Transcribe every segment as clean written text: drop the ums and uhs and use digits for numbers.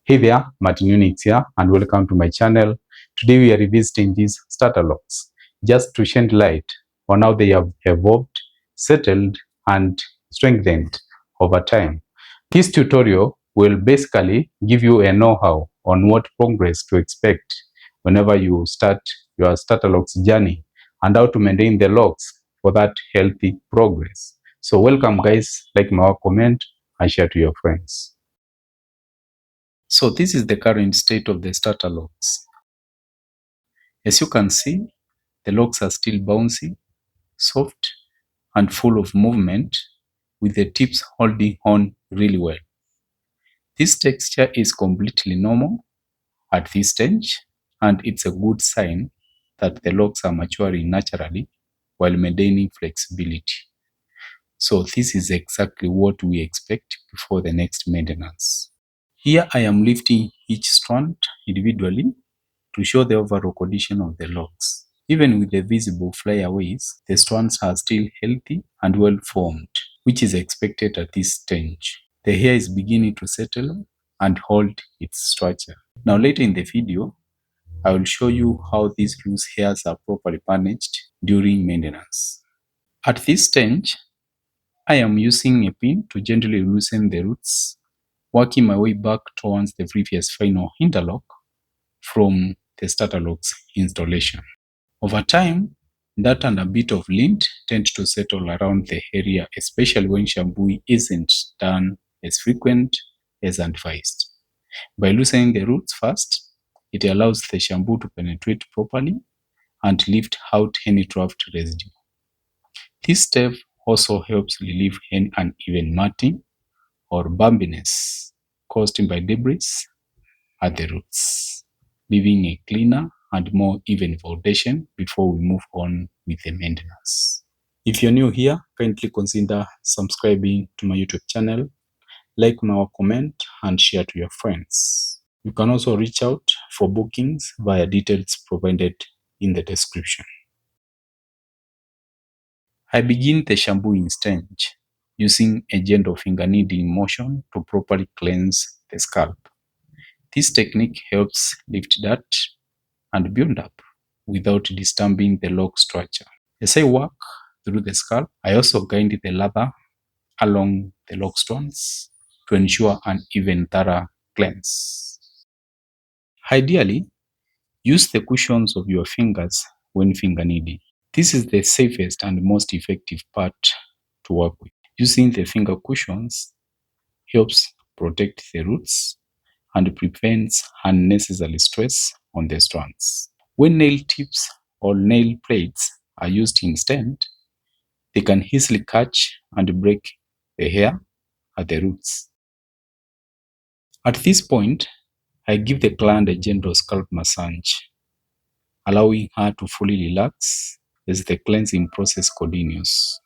Hey there, Martin Unix here, and welcome to my channel. Today we are revisiting these starter locks just to shed light on how they have evolved, settled, and strengthened over time. This tutorial will basically give you a know-how on what progress to expect whenever you start your starter locks journey and how to maintain the locks for that healthy progress. So welcome guys, like my comment and share to your friends. So this is the current state of the starter locks. As you can see, the locks are still bouncy, soft, and full of movement, with the tips holding on really well. This texture is completely normal at this stage, and it's a good sign that the locks are maturing naturally while maintaining flexibility. So this is exactly what we expect before the next maintenance. Here I am lifting each strand individually to show the overall condition of the locks. Even with the visible flyaways, the strands are still healthy and well formed, which is expected at this stage. The hair is beginning to settle and hold its structure. Now later in the video, I will show you how these loose hairs are properly managed during maintenance. At this stage, I am using a pin to gently loosen the roots, working my way back towards the previous final interlock from the Starterlocks installation. Over time, that and a bit of lint tend to settle around the area, especially when shampoo isn't done as frequent as advised. By loosening the roots first, it allows the shampoo to penetrate properly and lift out any draft residue. This step also helps relieve any uneven matting or bumpiness caused by debris at the roots, leaving a cleaner and more even foundation before we move on with the maintenance. If you're new here, kindly consider subscribing to my YouTube channel, like my comment, and share to your friends. You can also reach out for bookings via details provided in the description. I begin the shampooing stage using a gentle finger kneading motion to properly cleanse the scalp. This technique helps lift dirt and build up without disturbing the lock structure. As I work through the scalp, I also guide the lather along the lock strands to ensure an even thorough cleanse. Ideally, use the cushions of your fingers when finger kneading. This is the safest and most effective part to work with. Using the finger cushions helps protect the roots and prevents unnecessary stress on the strands. When nail tips or nail plates are used instead, they can easily catch and break the hair at the roots. At this point, I give the client a gentle scalp massage, allowing her to fully relax as the cleansing process continues.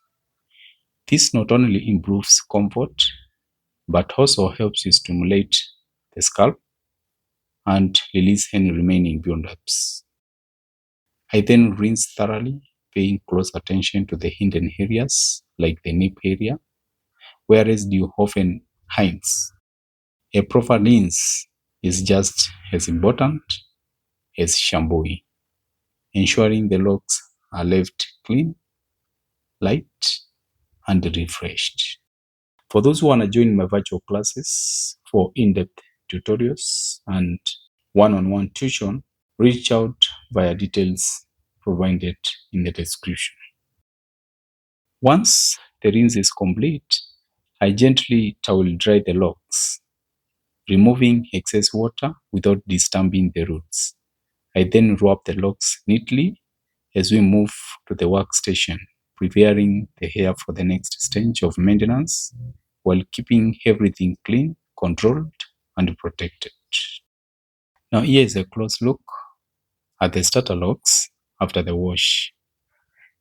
This not only improves comfort, but also helps you stimulate the scalp and release any remaining buildups. I then rinse thoroughly, paying close attention to the hidden areas like the nape area, where residue often hides. A proper rinse is just as important as shampooing, ensuring the locks are left clean, light, and refreshed. For those who want to join my virtual classes for in-depth tutorials and one-on-one tuition, reach out via details provided in the description. Once the rinse is complete, I gently towel dry the locks, removing excess water without disturbing the roots. I then roll up the locks neatly as we move to the workstation, preparing the hair for the next stage of maintenance while keeping everything clean, controlled, and protected. Now here is a close look at the starter locks after the wash.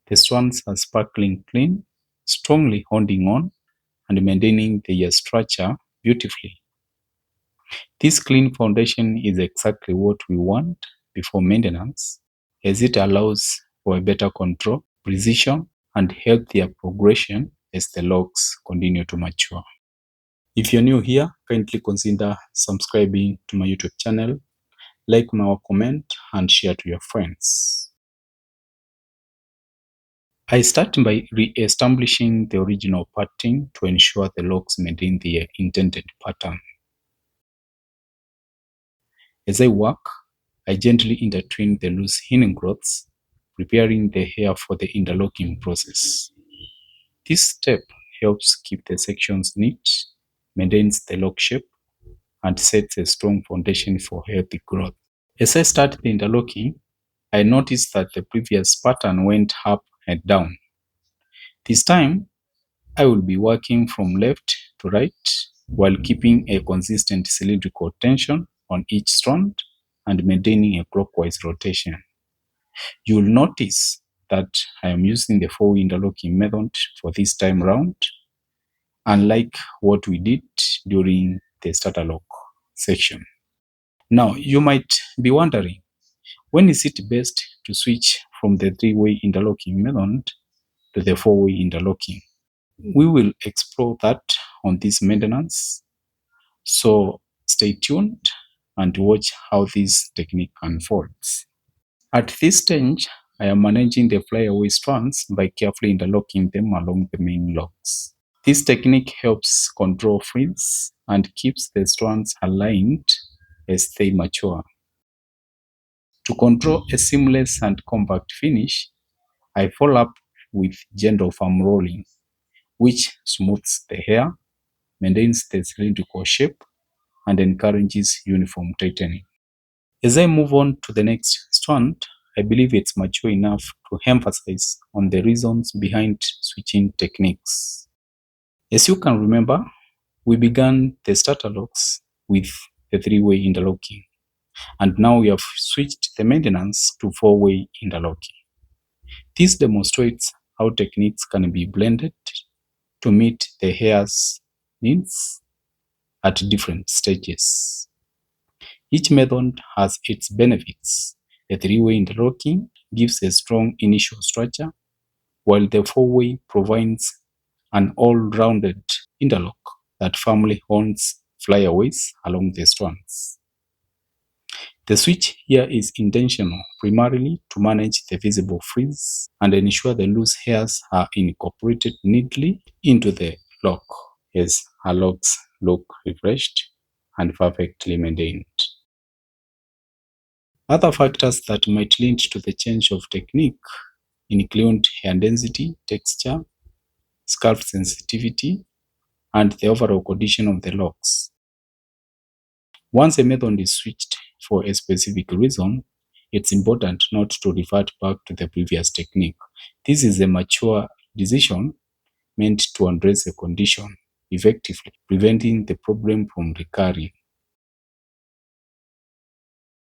The strands are sparkling clean, strongly holding on and maintaining their structure beautifully. This clean foundation is exactly what we want before maintenance, as it allows for a better control, precision, and healthier progression as the locks continue to mature. If you're new here, kindly consider subscribing to my YouTube channel, like my comment, and share to your friends. I start by re-establishing the original pattern to ensure the locks maintain their intended pattern. As I work, I gently intertwine the loose hidden growths, preparing the hair for the interlocking process. This step helps keep the sections neat, maintains the lock shape, and sets a strong foundation for healthy growth. As I start the interlocking, I noticed that the previous pattern went up and down. This time, I will be working from left to right while keeping a consistent cylindrical tension on each strand and maintaining a clockwise rotation. You will notice that I am using the four-way interlocking method for this time round, unlike what we did during the Starterlock section. Now, you might be wondering, when is it best to switch from the three-way interlocking method to the four-way interlocking? We will explore that on this maintenance, so stay tuned and watch how this technique unfolds. At this stage, I am managing the flyaway strands by carefully interlocking them along the main locks. This technique helps control frizz and keeps the strands aligned as they mature. To control a seamless and compact finish, I follow up with gentle foam rolling, which smooths the hair, maintains the cylindrical shape, and encourages uniform tightening. As I move on to the next strand, I believe it's mature enough to emphasize on the reasons behind switching techniques. As you can remember, we began the Starterlocks with the three-way interlocking, and now we have switched the maintenance to four-way interlocking. This demonstrates how techniques can be blended to meet the hair's needs at different stages. Each method has its benefits. The three-way interlocking gives a strong initial structure, while the four-way provides an all-rounded interlock that firmly holds flyaways along the strands. The switch here is intentional, primarily to manage the visible frizz and ensure the loose hairs are incorporated neatly into the lock, as our locks look refreshed and perfectly maintained. Other factors that might lead to the change of technique include hair density, texture, scalp sensitivity, and the overall condition of the locks. Once a method is switched for a specific reason, it's important not to revert back to the previous technique. This is a mature decision meant to address a condition effectively, preventing the problem from recurring.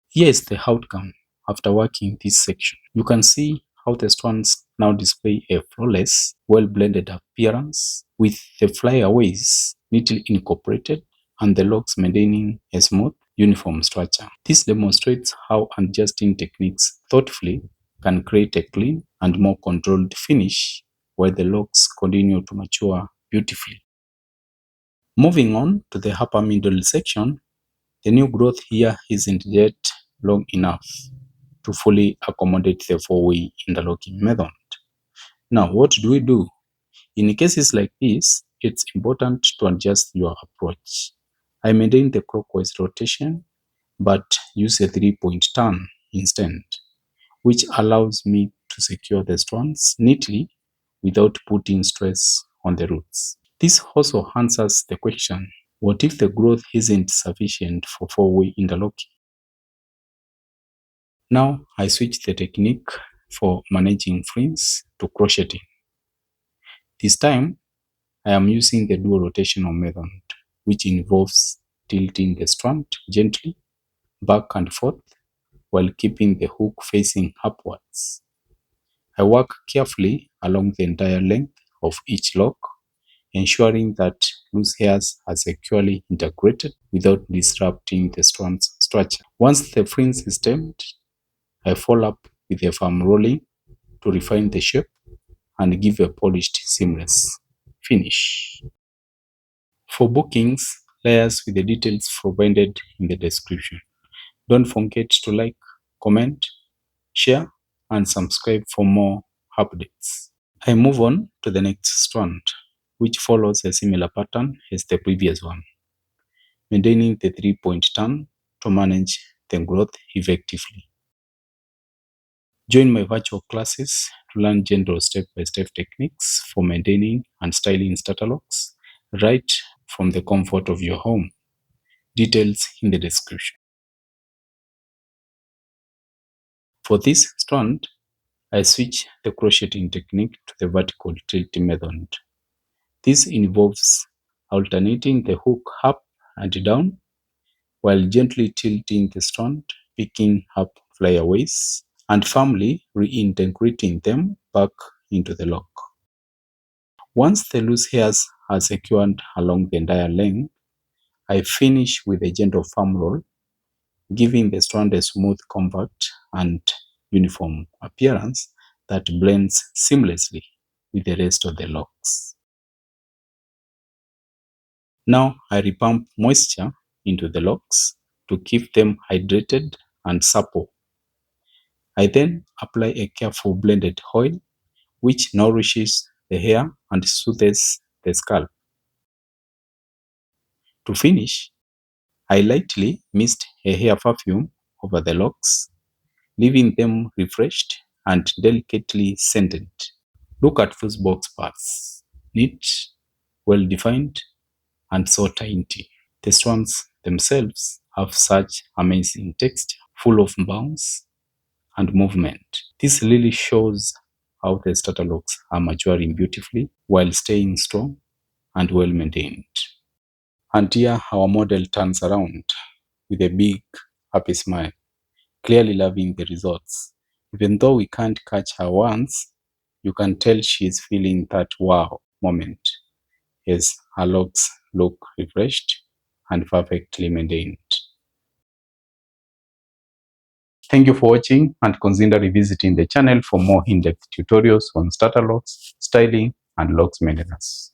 Here is the outcome after working this section. You can see how the strands now display a flawless, well-blended appearance, with the flyaways neatly incorporated and the locks maintaining a smooth, uniform structure. This demonstrates how adjusting techniques thoughtfully can create a clean and more controlled finish while the locks continue to mature beautifully. Moving on to the upper middle section, the new growth here isn't yet long enough to fully accommodate the four-way interlocking method. Now, what do we do? In cases like this, it's important to adjust your approach. I maintain the clockwise rotation, but use a 3-point turn instead, which allows me to secure the strands neatly without putting stress on the roots. This also answers the question, what if the growth isn't sufficient for four-way interlocking? Now I switch the technique for managing frizz to crocheting. This time I am using the dual rotational method, which involves tilting the strand gently back and forth while keeping the hook facing upwards. I work carefully along the entire length of each lock, ensuring that loose hairs are securely integrated without disrupting the strand's structure. Once the fringe is tamed, I follow up with a foam rolling to refine the shape and give a polished, seamless finish. For bookings, layers with the details provided in the description. Don't forget to like, comment, share, and subscribe for more updates. I move on to the next strand, which follows a similar pattern as the previous one, maintaining the 3-point turn to manage the growth effectively. Join my virtual classes to learn gentle step-by-step techniques for maintaining and styling Starterlocks right from the comfort of your home. Details in the description. For this strand, I switch the crocheting technique to the vertical tilt method. This involves alternating the hook up and down while gently tilting the strand, picking up flyaways, and firmly reintegrating them back into the lock. Once the loose hairs are secured along the entire length, I finish with a gentle firm roll, giving the strand a smooth, compact, and uniform appearance that blends seamlessly with the rest of the locks. Now I repump moisture into the locks to keep them hydrated and supple. I then apply a careful blended oil which nourishes the hair and soothes the scalp. To finish, I lightly mist a hair perfume over the locks, leaving them refreshed and delicately scented. Look at those box parts, neat, well-defined, and so tiny. The strands themselves have such amazing texture, full of bounce and movement. This really shows how the Starterlocks are maturing beautifully while staying strong and well maintained. And here our model turns around with a big happy smile, clearly loving the results. Even though we can't catch her once, you can tell she's feeling that wow moment as her locks look refreshed and perfectly maintained. Thank you for watching, and consider revisiting the channel for more in-depth tutorials on Starterlocks, styling, and locks maintenance.